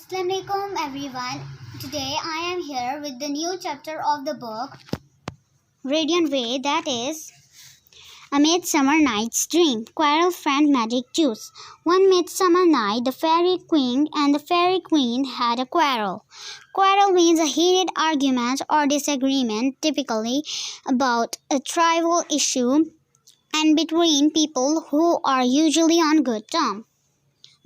Assalamualaikum everyone. Today I am here with the new chapter of the book Radiant Way, that is A Midsummer Night's Dream. Quarrel Friend Magic Juice. One midsummer night, the fairy king and the fairy queen had a quarrel. Quarrel means a heated argument or disagreement, typically about a trivial issue and between people who are usually on good terms.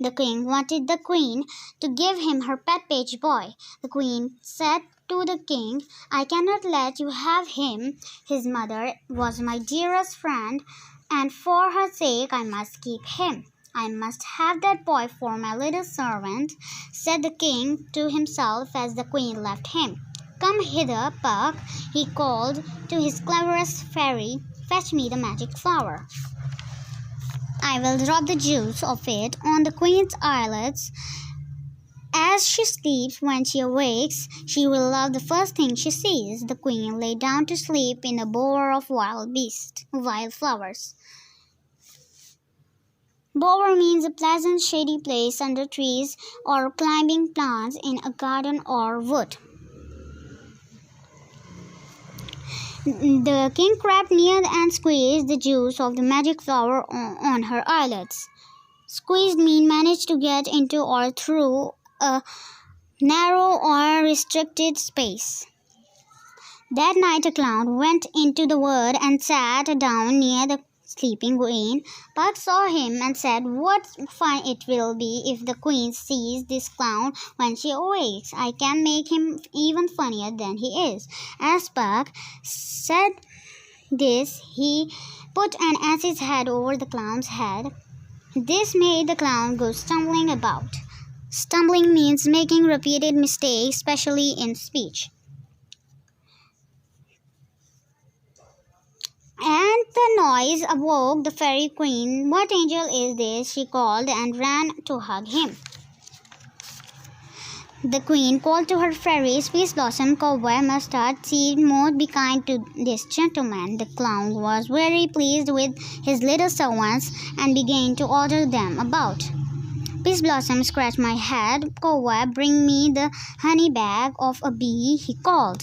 The king wanted the queen to give him her pet page boy. The queen said to the king, "I cannot let you have him. His mother was my dearest friend, and for her sake I must keep him. I must have that boy for my little servant," said the king to himself as the queen left him. "Come hither, Puck," he called to his cleverest fairy. "Fetch me the magic flower. I will drop the juice of it on the queen's eyelids. As she sleeps, when she awakes, she will love the first thing she sees." The queen lay down to sleep in a bower of wild flowers. Bower means a pleasant shady place under trees or climbing plants in a garden or wood. The king crept near and squeezed the juice of the magic flower on her eyelids. Squeezed means managed to get into or through a narrow or restricted space. That night a clown went into the wood and sat down near the sleeping queen. Puck saw him and said, "What fun it will be if the queen sees this clown when she awakes. I can make him even funnier than he is." As Puck said this, he put an ass's head over the clown's head. This made the clown go stumbling about. Stumbling means making repeated mistakes, especially in speech. And the noise awoke the fairy queen. "What angel is this?" she called and ran to hug him. The queen called to her fairies, "Peace Blossom, Cobweb, Mustard Seed, Moth, be kind to this gentleman." The clown was very pleased with his little servants and began to order them about. "Peace Blossom, scratch my head. Cobweb, bring me the honey bag of a bee," he called.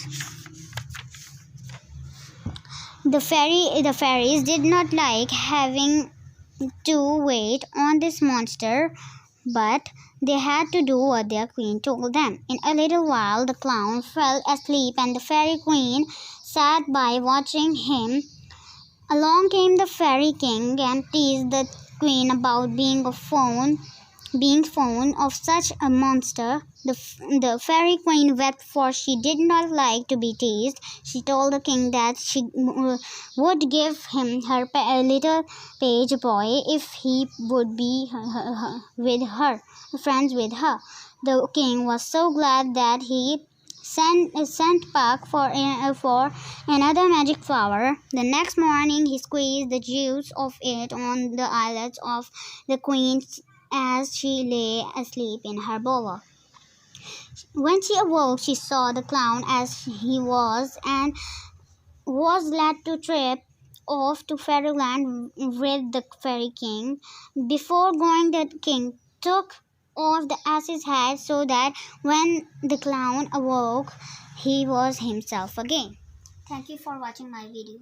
The fairies did not like having to wait on this monster, but they had to do what their queen told them. In a little while the clown fell asleep and the fairy queen sat by watching him. Along came the fairy king and teased the queen about being fond of such a monster. The fairy queen wept, for she did not like to be teased. She told the king that she would give him her little page boy if he would be friends with her. The king was so glad that he sent Puck for another magic flower. The next morning he squeezed the juice of it on the eyelids of the queen as she lay asleep in her bower. When she awoke, she saw the clown as he was and was glad to trip off to fairyland with the fairy king. Before going, the king took off the ass's head so that when the clown awoke, he was himself again. Thank you for watching my video.